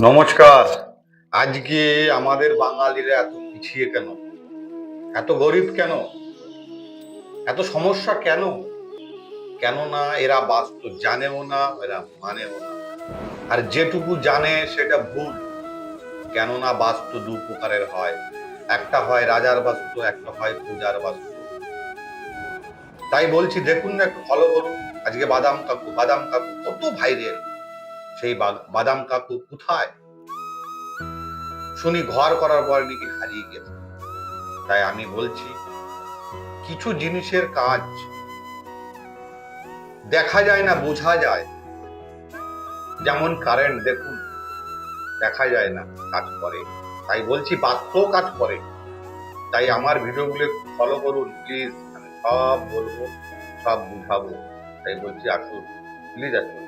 নমস্কার। আজকে আমাদের বাঙালিরা এত পিছিয়ে কেন? এত গরিব কেন? এত সমস্যা কেন? কেননা এরা বাস্তু জানেও না, এরা মানেও না। আর যেটুকু জানে সেটা ভুল। কেননা বাস্তু দু প্রকারের হয়। একটা হয় রাজার বাস্তু, একটা হয় প্রজার বাস্তু। তাই বলছি দেখুন না, একটু ফলো করুন। আজকে বাদাম কাকু কত ভাইরাল। সেই বাদাম কাকু কোথায়? শুনি ঘর করার পর নাকি হারিয়ে গেছে। তাই আমি বলছি কিছু জিনিসের কাজ দেখা যায় না, বোঝা যায়। যেমন কারেন্ট দেখুন, দেখা যায় না, কাজ করে। তাই বলছি বাস্তব কাজ করে। তাই আমার ভিডিওগুলো একটু ফলো করুন প্লিজ। আমি সব বলবো, সব বুঝাবো। তাই বলছি আসুন, প্লিজ আসুন।